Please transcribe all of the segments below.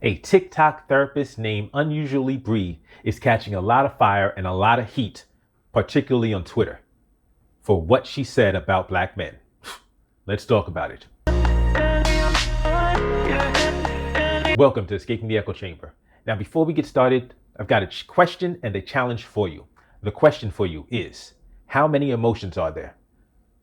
A TikTok therapist named Unusually Bree is catching a lot of fire and a lot of heat, particularly on Twitter, for what she said about black men. Let's talk about it. Welcome to Escaping the Echo Chamber. Now, before we get started, I've got a question and a challenge for you. The question for you is, how many emotions are there?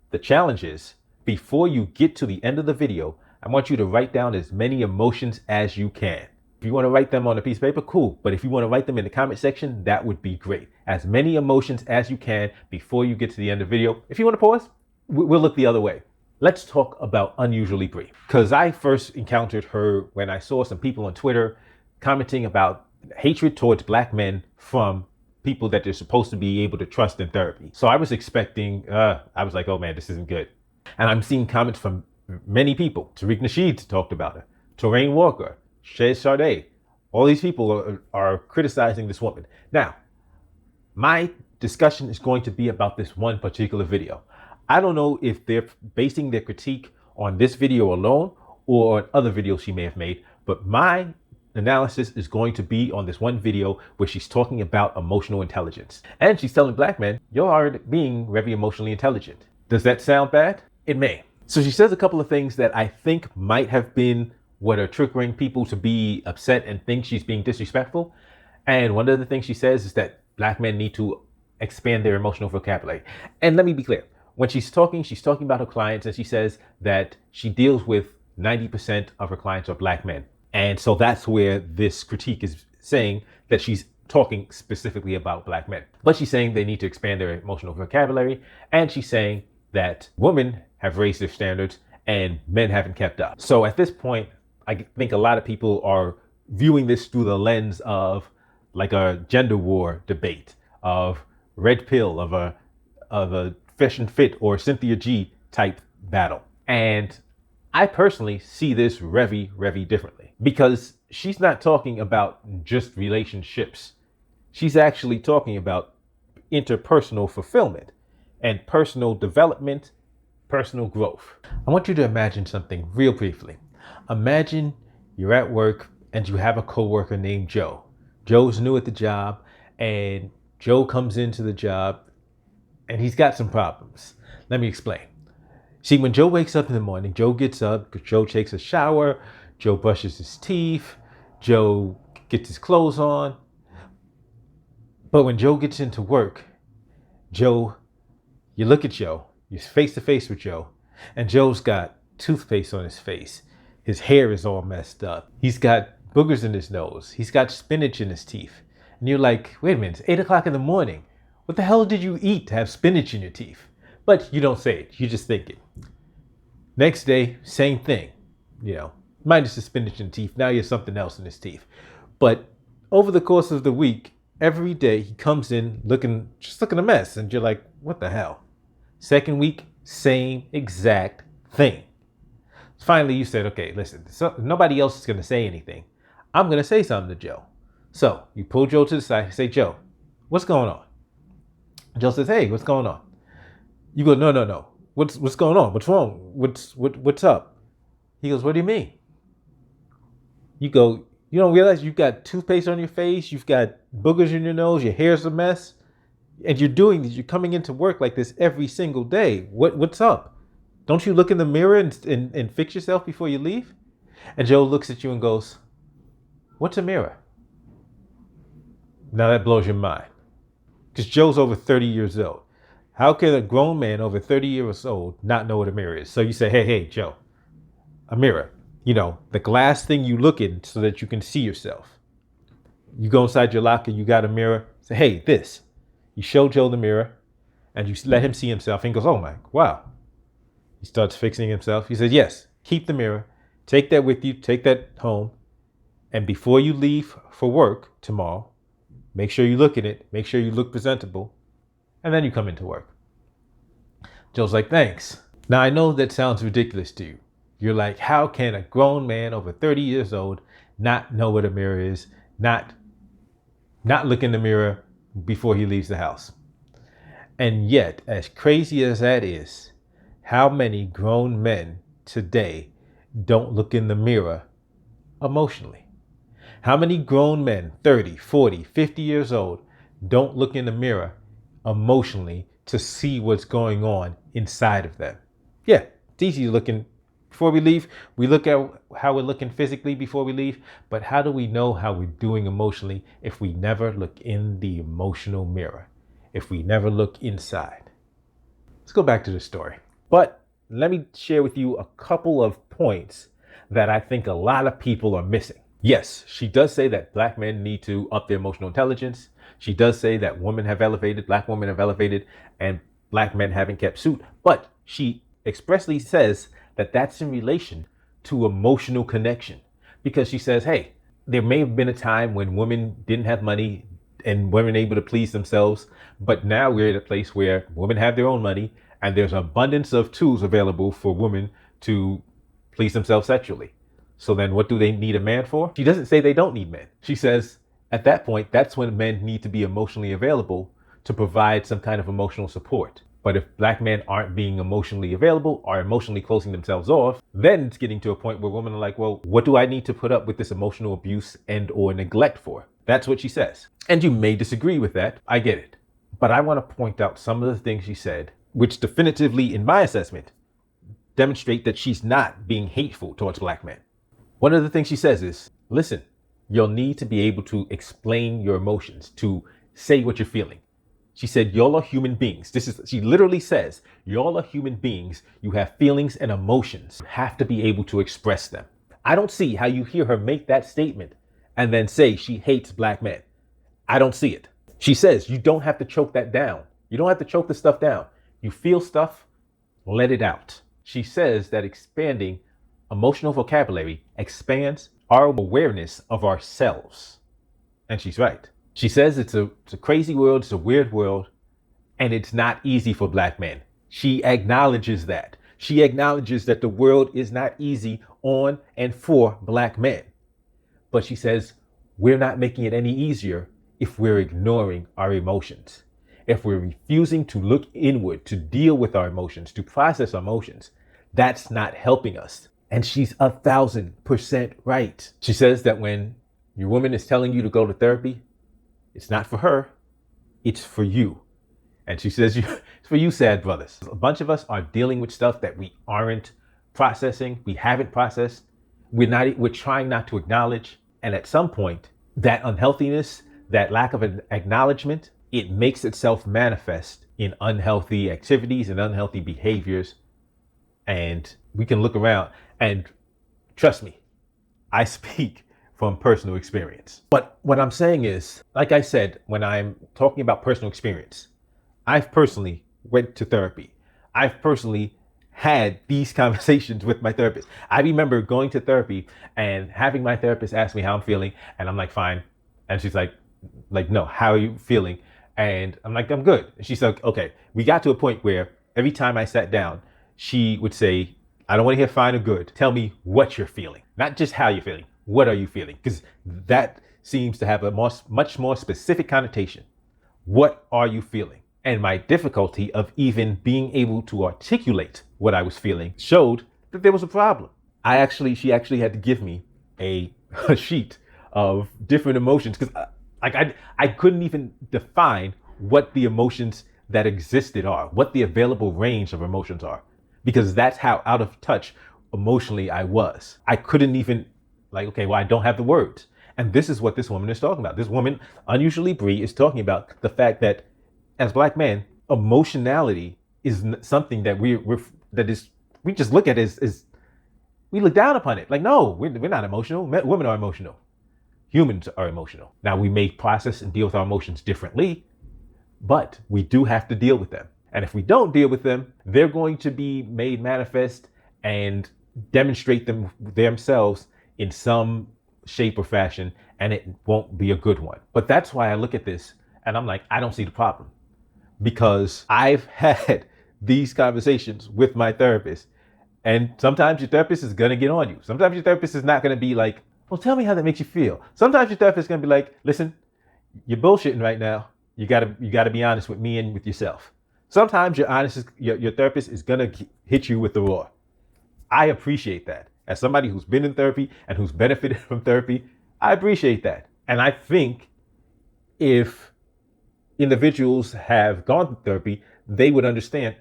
The challenge is, before you get to the end of the video, I want you to write down as many emotions as you can. If you want to write them on a piece of paper, cool. But if you want to write them in the comment section, that would be great. As many emotions as you can before you get to the end of the video. If you want to pause, we'll look the other way. Let's talk about Unusually Bree, because I first encountered her when I saw some people on Twitter commenting about hatred towards black men from people that they're supposed to be able to trust in therapy. So I was expecting, I was like, oh man, this isn't good. And I'm seeing comments from many people. Tariq Nasheed talked about her. Terrain Walker, Shay Sade. All these people are criticizing this woman. Now, my discussion is going to be about this one particular video. I don't know if they're basing their critique on this video alone or on other videos she may have made, but my analysis is going to be on this one video where she's talking about emotional intelligence. And she's telling black men, you are being very emotionally intelligent. Does that sound bad? It may. So she says a couple of things that I think might have been what are triggering people to be upset and think she's being disrespectful. And one of the things she says is that black men need to expand their emotional vocabulary. And let me be clear. When she's talking about her clients, and she says that she deals with 90% of her clients are black men. And so that's where this critique is saying that she's talking specifically about black men. But she's saying they need to expand their emotional vocabulary. And she's saying that women have raised their standards and men haven't kept up. So at this point, I think a lot of people are viewing this through the lens of like a gender war debate, of red pill, of a Fish and Fit or Cynthia G type battle. And I personally see this very, very differently, because she's not talking about just relationships. She's actually talking about interpersonal fulfillment and personal development, personal growth. I want you to imagine something real briefly. Imagine you're at work and you have a coworker named Joe. Joe's new at the job, and Joe comes into the job and he's got some problems. Let me explain. See, when Joe wakes up in the morning, Joe gets up, Joe takes a shower, Joe brushes his teeth, Joe gets his clothes on. But when Joe gets into work, Joe, you look at Joe, you're face to face with Joe, and Joe's got toothpaste on his face. His hair is all messed up. He's got boogers in his nose. He's got spinach in his teeth. And you're like, wait a minute, it's 8 o'clock in the morning. What the hell did you eat to have spinach in your teeth? But you don't say it, you just think it. Next day, same thing. Minus the spinach in teeth, now you have something else in his teeth. But over the course of the week, every day he comes in looking a mess, and you're like, what the hell? Second week, same exact thing. Finally, you said, okay, listen, nobody else is gonna say anything. I'm gonna say something to Joe. So you pull Joe to the side and say, Joe, what's going on? Joe says, hey, what's going on? You go, no. What's going on? What's wrong? What's up? He goes, what do you mean? You go, you don't realize you've got toothpaste on your face, you've got boogers in your nose, your hair's a mess, and you're coming into work like this every single day. What's up? Don't you look in the mirror and fix yourself before you leave? And Joe looks at you and goes, what's a mirror? Now that blows your mind, because Joe's over 30 years old. How can a grown man over 30 years old not know what a mirror is? So you say, hey, Joe, a mirror. The glass thing you look in so that you can see yourself. You go inside your locker, you got a mirror. Say, hey, this. You show Joe the mirror and you let him see himself. And he goes, oh my, wow. He starts fixing himself. He says, yes, keep the mirror. Take that with you. Take that home. And before you leave for work tomorrow, make sure you look at it. Make sure you look presentable. And then you come into work. Joe's like, thanks. Now, I know that sounds ridiculous to you. You're like, how can a grown man over 30 years old not know what a mirror is, not look in the mirror before he leaves the house? And yet, as crazy as that is, how many grown men today don't look in the mirror emotionally? How many grown men, 30, 40, 50 years old, don't look in the mirror emotionally to see what's going on inside of them? Yeah, it's easy looking before we leave. We look at how we're looking physically before we leave, but how do we know how we're doing emotionally if we never look in the emotional mirror? If we never look inside? Let's go back to the story. But let me share with you a couple of points that I think a lot of people are missing. Yes, she does say that black men need to up their emotional intelligence. She does say that women have elevated, black women have elevated, and black men haven't kept suit. But she expressly says that that's in relation to emotional connection, because she says, hey, there may have been a time when women didn't have money and weren't able to please themselves, but now we're at a place where women have their own money and there's an abundance of tools available for women to please themselves sexually. So then what do they need a man for? She doesn't say they don't need men. She says at that point, that's when men need to be emotionally available to provide some kind of emotional support. But if black men aren't being emotionally available or emotionally closing themselves off, then it's getting to a point where women are like, well, what do I need to put up with this emotional abuse and or neglect for? That's what she says. And you may disagree with that. I get it. But I want to point out some of the things she said, which definitively, in my assessment, demonstrate that she's not being hateful towards black men. One of the things she says is, listen, you'll need to be able to explain your emotions, to say what you're feeling. She said, y'all are human beings. She literally says, y'all are human beings. You have feelings and emotions. You have to be able to express them. I don't see how you hear her make that statement and then say she hates black men. I don't see it. She says, you don't have to choke that down. You don't have to choke the stuff down. You feel stuff, let it out. She says that expanding emotional vocabulary expands our awareness of ourselves. And she's right. She says it's a crazy world, it's a weird world, and it's not easy for black men. She acknowledges that. She acknowledges that the world is not easy on and for black men. But she says we're not making it any easier if we're ignoring our emotions. If we're refusing to look inward, to deal with our emotions, to process our emotions, that's not helping us. And she's 1,000% right. She says that when your woman is telling you to go to therapy, it's not for her, it's for you. And she says, it's for you, sad brothers. A bunch of us are dealing with stuff that we aren't processing, we haven't processed, we're trying not to acknowledge. And at some point, that unhealthiness, that lack of an acknowledgement, it makes itself manifest in unhealthy activities and unhealthy behaviors. And we can look around and trust me, I speak from personal experience. But what I'm saying is, like I said, when I'm talking about personal experience, I've personally went to therapy. I've personally had these conversations with my therapist. I remember going to therapy and having my therapist ask me how I'm feeling, and I'm like, fine. And she's like, no, how are you feeling? And I'm like, I'm good. And she's like, okay. We got to a point where every time I sat down, she would say, I don't want to hear fine or good. Tell me what you're feeling, not just how you're feeling. What are you feeling? Because that seems to have a much more specific connotation. What are you feeling? And my difficulty of even being able to articulate what I was feeling showed that there was a problem. She actually had to give me a sheet of different emotions, because I couldn't even define what the emotions that existed are, what the available range of emotions are, because that's how out of touch emotionally I was. I couldn't even okay, well, I don't have the words. And this is what this woman is talking about. This woman, Unusually Bree, is talking about the fact that as black men, emotionality is something that we just look at as we look down upon it. Like, no, we're not emotional. Women are emotional. Humans are emotional. Now, we may process and deal with our emotions differently, but we do have to deal with them. And if we don't deal with them, they're going to be made manifest and demonstrate themselves in some shape or fashion, and it won't be a good one. But that's why I look at this and I'm like, I don't see the problem, because I've had these conversations with my therapist, and sometimes your therapist is going to get on you. Sometimes your therapist is not going to be like, well, tell me how that makes you feel. Sometimes your therapist is going to be like, listen, you're bullshitting right now. You gotta be honest with me and with yourself. Sometimes your therapist is going to hit you with the raw. I appreciate that. As somebody who's been in therapy and who's benefited from therapy, I appreciate that. And I think if individuals have gone to therapy, they would understand.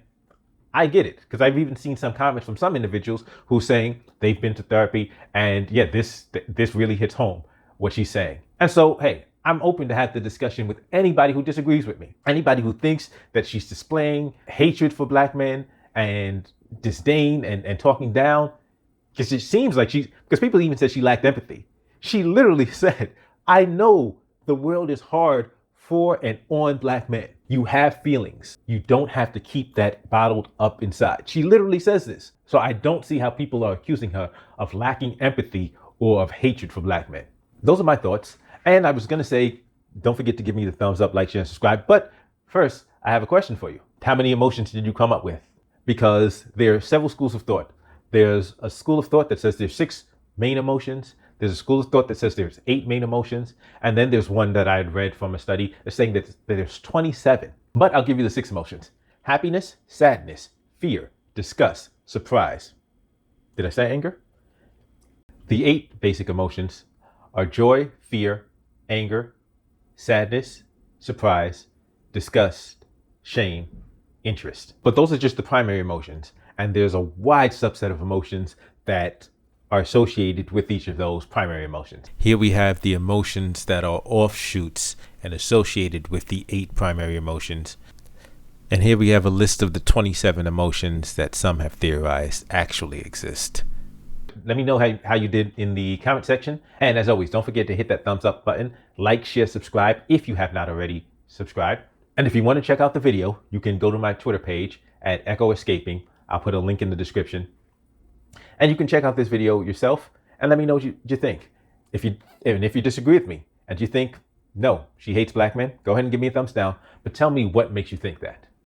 I get it, because I've even seen some comments from some individuals who saying they've been to therapy and yeah, this really hits home what she's saying. And so, hey, I'm open to have the discussion with anybody who disagrees with me. Anybody who thinks that she's displaying hatred for black men and disdain and talking down, because it seems like because people even said she lacked empathy. She literally said, I know the world is hard for and on black men. You have feelings. You don't have to keep that bottled up inside. She literally says this. So I don't see how people are accusing her of lacking empathy or of hatred for black men. Those are my thoughts. And I was going to say, don't forget to give me the thumbs up, like, share, and subscribe. But first, I have a question for you. How many emotions did you come up with? Because there are several schools of thought. There's a school of thought that says there's 6 main emotions. There's a school of thought that says there's 8 main emotions. And then there's one that I had read from a study that's saying that there's 27. But I'll give you the 6 emotions: happiness, sadness, fear, disgust, surprise. Did I say anger? The 8 basic emotions are joy, fear, anger, sadness, surprise, disgust, shame, interest. But those are just the primary emotions. And there's a wide subset of emotions that are associated with each of those primary emotions. Here we have the emotions that are offshoots and associated with the 8 primary emotions. And here we have a list of the 27 emotions that some have theorized actually exist. Let me know how you did in the comment section. And as always, don't forget to hit that thumbs up button, like, share, subscribe if you have not already subscribed. And if you want to check out the video, you can go to my Twitter page at Echo Escaping. I'll put a link in the description. And you can check out this video yourself and let me know what you think. If you disagree with me and you think, no, she hates black men, go ahead and give me a thumbs down. But tell me what makes you think that.